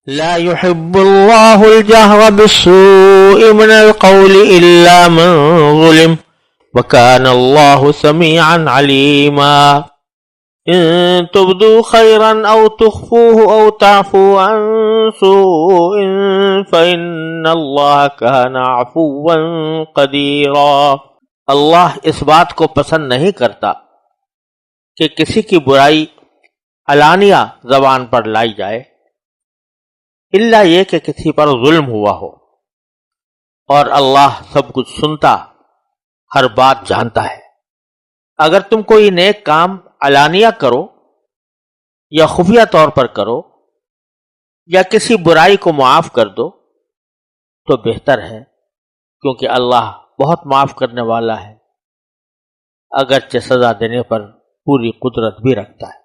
لا يحب الله الجهر بالسوء من القول إلا من ظلم وكان الله سميعا عليما إن تبدوا خيرا أو تخفوه أو تعفوا عن سوء فإن الله كان عفوا قديرا۔ اللہ اس بات کو پسند نہیں کرتا کہ کسی کی برائی علانیہ زبان پر لائی جائے الا یہ کہ کسی پر ظلم ہوا ہو، اور اللہ سب کچھ سنتا، ہر بات جانتا ہے۔ اگر تم کوئی نیک کام علانیہ کرو یا خفیہ طور پر کرو یا کسی برائی کو معاف کر دو تو بہتر ہے، کیونکہ اللہ بہت معاف کرنے والا ہے، اگرچہ سزا دینے پر پوری قدرت بھی رکھتا ہے۔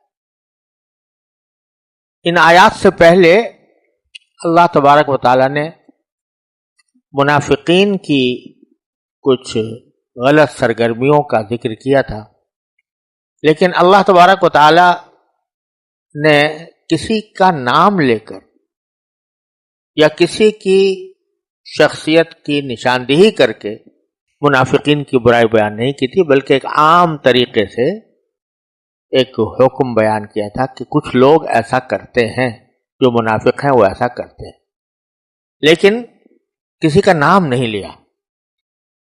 ان آیات سے پہلے اللہ تبارک و تعالی نے منافقین کی کچھ غلط سرگرمیوں کا ذکر کیا تھا، لیکن اللہ تبارک و تعالی نے کسی کا نام لے کر یا کسی کی شخصیت کی نشاندہی کر کے منافقین کی برائی بیان نہیں کی تھی، بلکہ ایک عام طریقے سے ایک حکم بیان کیا تھا کہ کچھ لوگ ایسا کرتے ہیں، جو منافق ہیں وہ ایسا کرتے ہیں، لیکن کسی کا نام نہیں لیا۔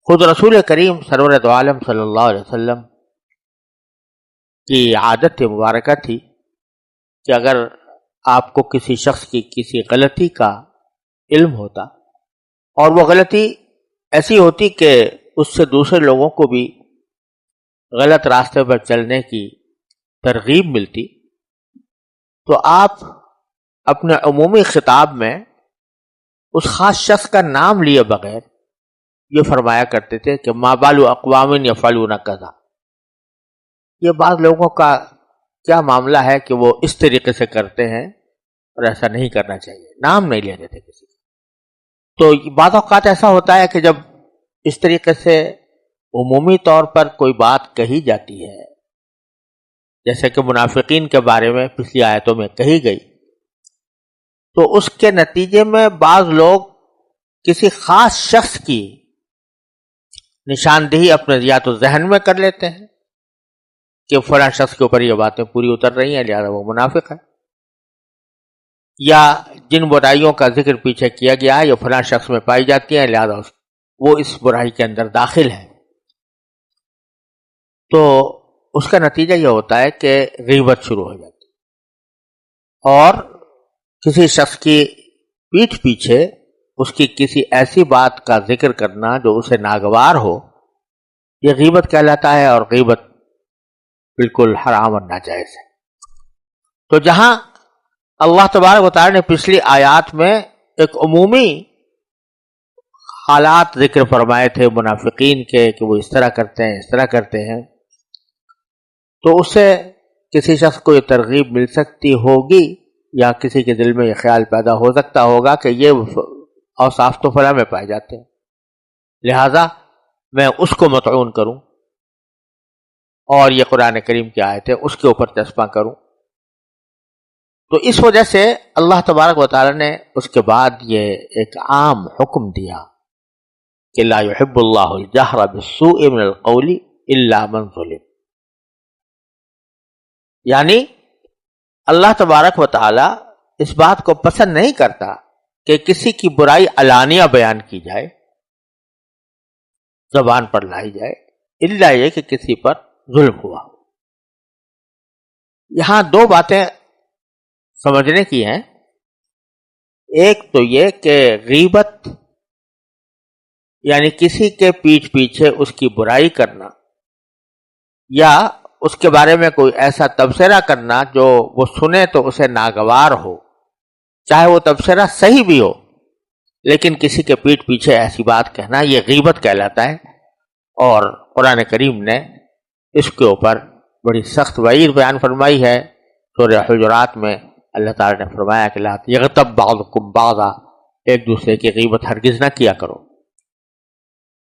خود رسول کریم سرور دو عالم صلی اللہ علیہ وسلم کی عادت مبارکہ تھی کہ اگر آپ کو کسی شخص کی کسی غلطی کا علم ہوتا اور وہ غلطی ایسی ہوتی کہ اس سے دوسرے لوگوں کو بھی غلط راستے پر چلنے کی ترغیب ملتی، تو آپ اپنے عمومی خطاب میں اس خاص شخص کا نام لیے بغیر یہ فرمایا کرتے تھے کہ ما بال اقوام یفعلون کذا، یہ بعض لوگوں کا کیا معاملہ ہے کہ وہ اس طریقے سے کرتے ہیں اور ایسا نہیں کرنا چاہیے، نام نہیں لیتے تھے کسی کا۔ تو بعض اوقات ایسا ہوتا ہے کہ جب اس طریقے سے عمومی طور پر کوئی بات کہی جاتی ہے، جیسے کہ منافقین کے بارے میں پچھلی آیتوں میں کہی گئی، تو اس کے نتیجے میں بعض لوگ کسی خاص شخص کی نشاندہی اپنے یا تو ذہن میں کر لیتے ہیں کہ فلاں شخص کے اوپر یہ باتیں پوری اتر رہی ہیں لہذا وہ منافق ہے، یا جن برائیوں کا ذکر پیچھے کیا گیا ہے یہ فلاں شخص میں پائی جاتی ہیں لہذا وہ اس برائی کے اندر داخل ہے۔ تو اس کا نتیجہ یہ ہوتا ہے کہ غیبت شروع ہو جاتی ہے، اور کسی شخص کی پیٹھ پیچھے اس کی کسی ایسی بات کا ذکر کرنا جو اسے ناگوار ہو، یہ غیبت کہلاتا ہے، اور غیبت بالکل حرام اور ناجائز ہے۔ تو جہاں اللہ تبارک و تعالی نے پچھلی آیات میں ایک عمومی حالات ذکر فرمائے تھے منافقین کے کہ وہ اس طرح کرتے ہیں اس طرح کرتے ہیں، تو اس سے کسی شخص کو یہ ترغیب مل سکتی ہوگی یا کسی کے دل میں یہ خیال پیدا ہو سکتا ہوگا کہ یہ اوصاف تو فلاں میں پائے جاتے ہیں، لہذا میں اس کو مطعون کروں اور یہ قرآن کریم کی آیت ہے اس کے اوپر چسپاں کروں۔ تو اس وجہ سے اللہ تبارک و تعالی نے اس کے بعد یہ ایک عام حکم دیا کہ لا يحب اللہ الجہر بالسوء من القول الا من ظلم، یعنی اللہ تبارک و تعالی اس بات کو پسند نہیں کرتا کہ کسی کی برائی علانیہ بیان کی جائے، زبان پر لائی جائے، الا یہ کہ کسی پر ظلم ہوا ہو۔ یہاں دو باتیں سمجھنے کی ہیں، ایک تو یہ کہ غیبت یعنی کسی کے پیٹھ پیچھے اس کی برائی کرنا یا اس کے بارے میں کوئی ایسا تبصرہ کرنا جو وہ سنے تو اسے ناگوار ہو، چاہے وہ تبصرہ صحیح بھی ہو لیکن کسی کے پیٹھ پیچھے ایسی بات کہنا یہ غیبت کہلاتا ہے، اور قرآن کریم نے اس کے اوپر بڑی سخت وعید بیان فرمائی ہے۔ سورہ حجرات میں اللہ تعالی نے فرمایا کہ لا یغتب بعضکم بعضا، ایک دوسرے کی غیبت ہرگز نہ کیا کرو،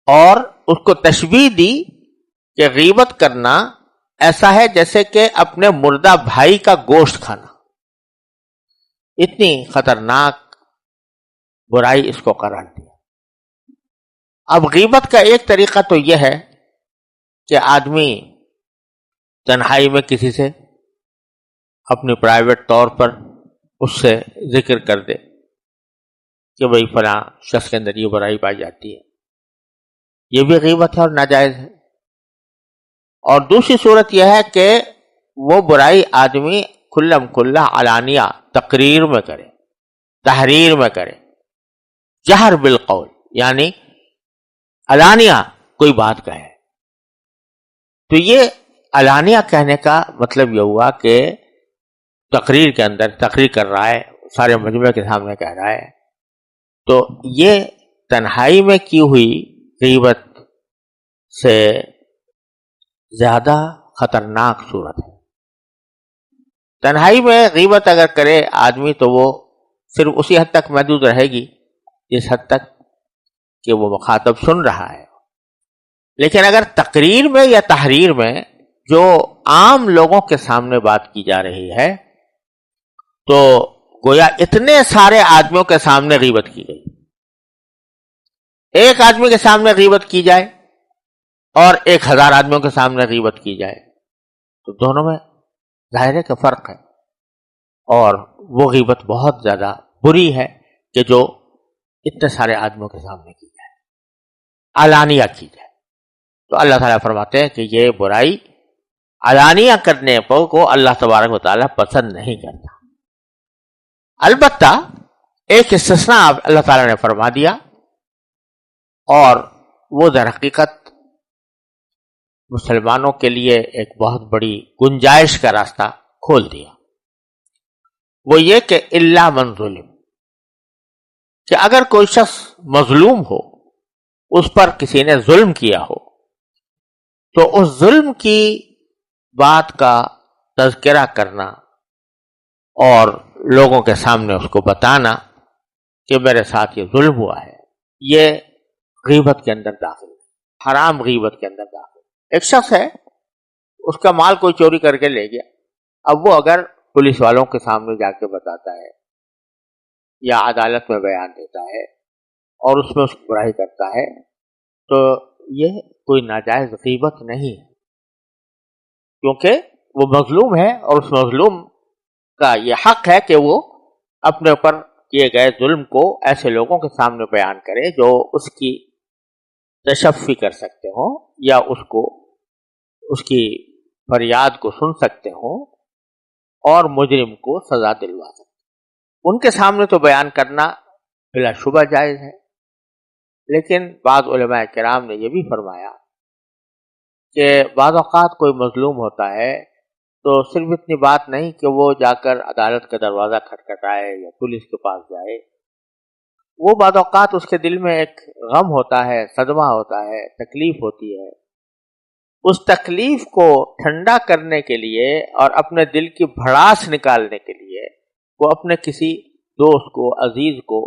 اور اس کو تشبیہ دی کہ غیبت کرنا ایسا ہے جیسے کہ اپنے مردہ بھائی کا گوشت کھانا، اتنی خطرناک برائی اس کو قرار دیا۔ اب غیبت کا ایک طریقہ تو یہ ہے کہ آدمی تنہائی میں کسی سے اپنی پرائیویٹ طور پر اس سے ذکر کر دے کہ بھئی فلاں شخص کے اندر یہ برائی پائی جاتی ہے، یہ بھی غیبت ہے اور ناجائز ہے۔ اور دوسری صورت یہ ہے کہ وہ برائی آدمی کھلم کھلا علانیہ تقریر میں کرے، تحریر میں کرے، جہر بالقول، یعنی علانیہ کوئی بات کہے۔ تو یہ علانیہ کہنے کا مطلب یہ ہوا کہ تقریر کے اندر تقریر کر رہا ہے، سارے مجمع کے سامنے کہہ رہا ہے، تو یہ تنہائی میں کی ہوئی غیبت سے زیادہ خطرناک صورت ہے۔ تنہائی میں غیبت اگر کرے آدمی تو وہ صرف اسی حد تک محدود رہے گی جس حد تک کہ وہ مخاطب سن رہا ہے، لیکن اگر تقریر میں یا تحریر میں جو عام لوگوں کے سامنے بات کی جا رہی ہے تو گویا اتنے سارے آدمیوں کے سامنے غیبت کی گئی۔ ایک آدمی کے سامنے غیبت کی جائے اور 1000 آدمیوں کے سامنے غیبت کی جائے تو دونوں میں ظاہر ہے کہ فرق ہے، اور وہ غیبت بہت زیادہ بری ہے کہ جو اتنے سارے آدمیوں کے سامنے کی جائے، علانیہ کی جائے۔ تو اللہ تعالیٰ فرماتے ہیں کہ یہ برائی علانیہ کرنے کو اللہ تبارک و تعالیٰ پسند نہیں کرتا۔ البتہ ایک استثناء اللہ تعالیٰ نے فرما دیا، اور وہ در حقیقت مسلمانوں کے لیے ایک بہت بڑی گنجائش کا راستہ کھول دیا۔ وہ یہ کہ الا من ظلم، کہ اگر کوئی شخص مظلوم ہو، اس پر کسی نے ظلم کیا ہو، تو اس ظلم کی بات کا تذکرہ کرنا اور لوگوں کے سامنے اس کو بتانا کہ میرے ساتھ یہ ظلم ہوا ہے، یہ غیبت کے اندر داخل ہے، حرام غیبت کے اندر داخل ہے۔ ایک شخص ہے، اس کا مال کوئی چوری کر کے لے گیا، اب وہ اگر پولیس والوں کے سامنے جا کے بتاتا ہے یا عدالت میں بیان دیتا ہے اور اس میں اس کی برائی کرتا ہے تو یہ کوئی ناجائز غیبت نہیں ہے، کیونکہ وہ مظلوم ہے اور اس مظلوم کا یہ حق ہے کہ وہ اپنے اوپر کیے گئے ظلم کو ایسے لوگوں کے سامنے بیان کرے جو اس کی تشفی کر سکتے ہوں یا اس کی فریاد کو سن سکتے ہوں اور مجرم کو سزا دلوا سکتے ہیں۔ ان کے سامنے تو بیان کرنا بلا شبہ جائز ہے، لیکن بعض علماء کرام نے یہ بھی فرمایا کہ بعض اوقات کوئی مظلوم ہوتا ہے تو صرف اتنی بات نہیں کہ وہ جا کر عدالت کا دروازہ کھٹکھٹائے یا پولیس کے پاس جائے، وہ بعض اوقات اس کے دل میں ایک غم ہوتا ہے، صدمہ ہوتا ہے، تکلیف ہوتی ہے۔ اس تکلیف کو ٹھنڈا کرنے کے لیے اور اپنے دل کی بھڑاس نکالنے کے لیے وہ اپنے کسی دوست کو، عزیز کو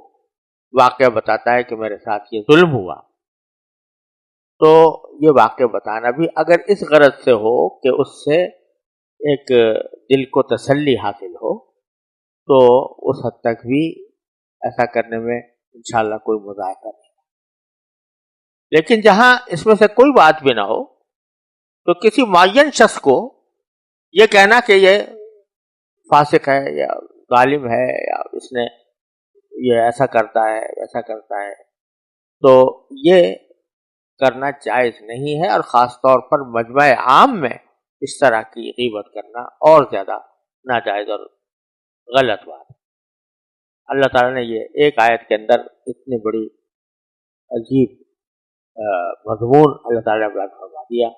واقعہ بتاتا ہے کہ میرے ساتھ یہ ظلم ہوا، تو یہ واقعہ بتانا بھی اگر اس غرض سے ہو کہ اس سے ایک دل کو تسلی حاصل ہو تو اس حد تک بھی ایسا کرنے میں انشاءاللہ کوئی مذائقہ نہیں۔ لیکن جہاں اس میں سے کوئی بات بھی نہ ہو تو کسی معین شخص کو یہ کہنا کہ یہ فاسق ہے یا ظالم ہے یا اس نے یہ ایسا کرتا ہے ایسا کرتا ہے، تو یہ کرنا جائز نہیں ہے، اور خاص طور پر مجمع عام میں اس طرح کی غیبت کرنا اور زیادہ ناجائز اور غلط بات ہے۔ اللہ تعالیٰ نے یہ ایک آیت کے اندر اتنی بڑی عجیب مضمون اللہ تعالیٰ نے بیان فرما دیا،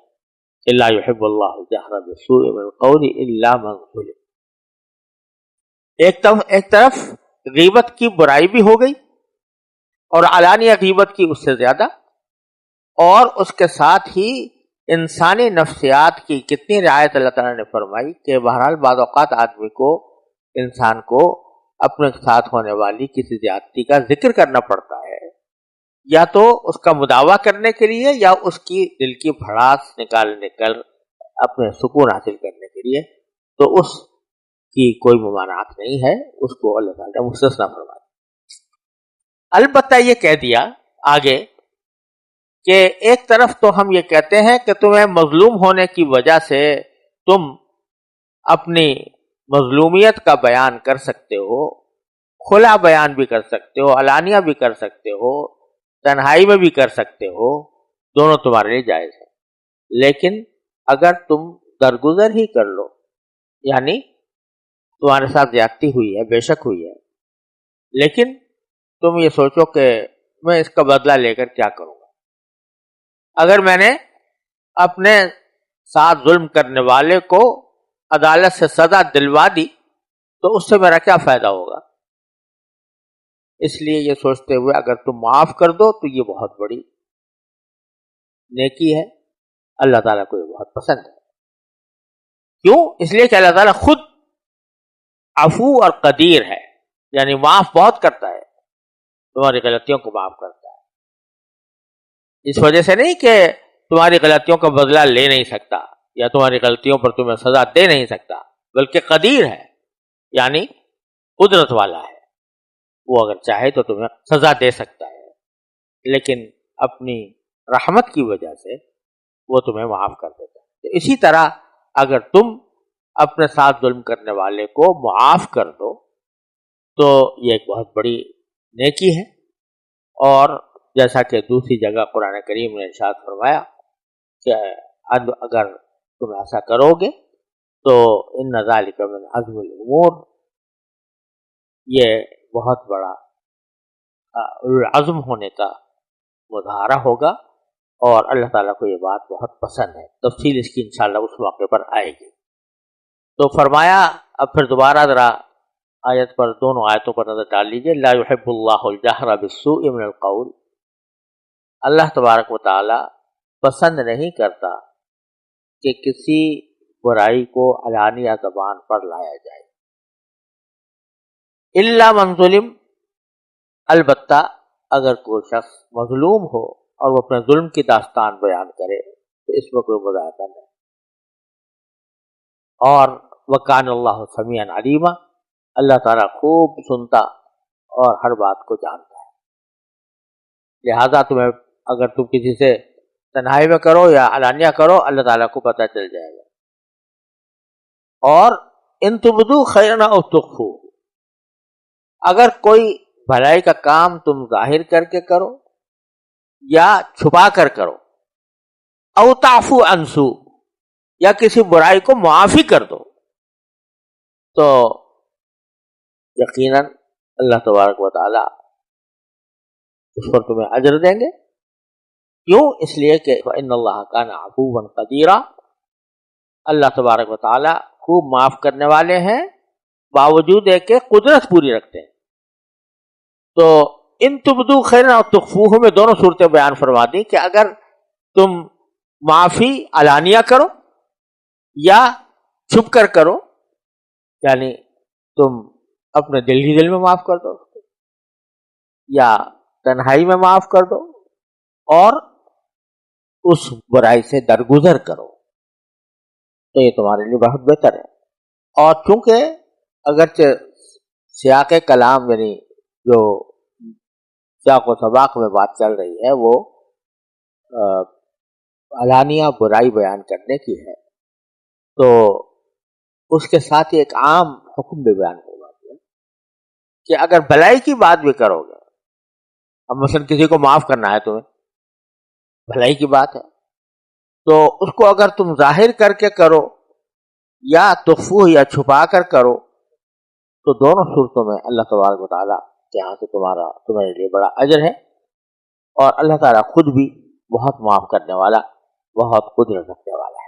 الا يحب اللہ الجہر بالسوء من القول الا من ظلم۔ ایک طرف غیبت کی برائی بھی ہو گئی اور علانیہ غیبت کی اس سے زیادہ، اور اس کے ساتھ ہی انسانی نفسیات کی کتنی رعایت اللہ تعالیٰ نے فرمائی کہ بہرحال بعض اوقات آدمی کو، انسان کو اپنے ساتھ ہونے والی کسی زیادتی کا ذکر کرنا پڑتا ہے، یا تو اس کا مداوع کرنے کے لیے یا اس کی دل کی بھڑاس نکالنے کر اپنے سکون حاصل کرنے کے لیے، تو اس کی کوئی ممانعت نہیں ہے، اس کو اللہ تعالیٰ نے مستثنا فرما دیا۔ البتہ یہ کہہ دیا آگے کہ ایک طرف تو ہم یہ کہتے ہیں کہ تمہیں مظلوم ہونے کی وجہ سے تم اپنی مظلومیت کا بیان کر سکتے ہو، کھلا بیان بھی کر سکتے ہو، علانیہ بھی کر سکتے ہو، تنہائی میں بھی کر سکتے ہو، دونوں تمہارے لیے جائز ہے۔ لیکن اگر تم درگزر ہی کر لو، یعنی تمہارے ساتھ زیادتی ہوئی ہے، بے شک ہوئی ہے، لیکن تم یہ سوچو کہ میں اس کا بدلہ لے کر کیا کروں گا، اگر میں نے اپنے ساتھ ظلم کرنے والے کو عدالت سے سزا دلوا دی تو اس سے میرا کیا فائدہ ہوگا؟ اس لیے یہ سوچتے ہوئے اگر تم معاف کر دو تو یہ بہت بڑی نیکی ہے، اللہ تعالیٰ کو یہ بہت پسند ہے۔ کیوں؟ اس لیے کہ اللہ تعالیٰ خود عفو اور قدیر ہے، یعنی معاف بہت کرتا ہے، تمہاری غلطیوں کو معاف کرتا ہے۔ اس وجہ سے نہیں کہ تمہاری غلطیوں کا بدلہ لے نہیں سکتا یا تمہاری غلطیوں پر تمہیں سزا دے نہیں سکتا، بلکہ قدیر ہے، یعنی قدرت والا ہے، وہ اگر چاہے تو تمہیں سزا دے سکتا ہے، لیکن اپنی رحمت کی وجہ سے وہ تمہیں معاف کر دیتا ہے۔ تو اسی طرح اگر تم اپنے ساتھ ظلم کرنے والے کو معاف کر دو تو یہ ایک بہت بڑی نیکی ہے، اور جیسا کہ دوسری جگہ قرآن کریم نے ارشاد فرمایا کہ اگر تم ایسا کرو گے تو ان ذالک من عزم الامور، یہ بہت بڑا عزم ہونے کا مظاہرہ ہوگا، اور اللہ تعالیٰ کو یہ بات بہت پسند ہے۔ تفصیل اس کی انشاءاللہ اس موقع پر آئے گی۔ تو فرمایا، اب پھر دوبارہ ذرا آیت پر، دونوں آیتوں پر نظر ڈال لیجیے۔ لا يحب اللہ الجہر بالسوء من القول، اللہ تبارک و تعالی پسند نہیں کرتا کہ کسی برائی کو علانیہ زبان پر لایا جائے۔ الا من ظلم، البتہ اگر کوئی شخص مظلوم ہو اور وہ اپنے ظلم کی داستان بیان کرے تو اس میں کوئی مذاہقہ نہیں۔ اور وَكَانَ اللَّهُ سَمِيعًا عَلِيمًا، اللہ تعالیٰ خوب سنتا اور ہر بات کو جانتا ہے، لہذا تمہیں اگر تم کسی سے تنہائی میں کرو یا علانیہ کرو، اللہ تعالیٰ کو پتہ چل جائے گا۔ اور ان تبدو خیرا او تخفو، اگر کوئی بھلائی کا کام تم ظاہر کر کے کرو یا چھپا کر کرو، او تعفو عن سوء، یا کسی برائی کو معافی کر دو، تو یقیناً اللہ تبارک و تعالی اس پر تمہیں اجر دیں گے۔ کیوں؟ اس لیے کہ ان اللہ کان عفوا قدیرا، اللہ تبارک و تعالی خوب معاف کرنے والے ہیں، باوجود ہے کہ قدرت پوری رکھتے ہیں۔ تو ان تبدو خیرا اور تخفوہ میں دونوں صورتیں بیان فرما دی کہ اگر تم معافی علانیہ کرو یا چھپ کر کرو، یعنی تم اپنے دل ہی دل میں معاف کر دو یا تنہائی میں معاف کر دو اور اس برائی سے درگزر کرو، تو یہ تمہارے لیے بہت بہتر ہے۔ اور چونکہ اگرچہ سیاق کلام، یعنی جو سیاق و سباق میں بات چل رہی ہے، وہ علانیہ برائی بیان کرنے کی ہے، تو اس کے ساتھ ہی ایک عام حکم بھی بیان ہوگا کہ اگر بھلائی کی بات بھی کرو گے، اب مثلا کسی کو معاف کرنا ہے تمہیں، بھلائی کی بات ہے، تو اس کو اگر تم ظاہر کر کے کرو یا تخفو یا چھپا کر کرو، تو دونوں صورتوں میں اللہ تبارک و تعالیٰ کے یہاں سے تمہارے لیے بڑا اجر ہے، اور اللہ تعالیٰ خود بھی بہت معاف کرنے والا، بہت قدرت رکھنے والا ہے۔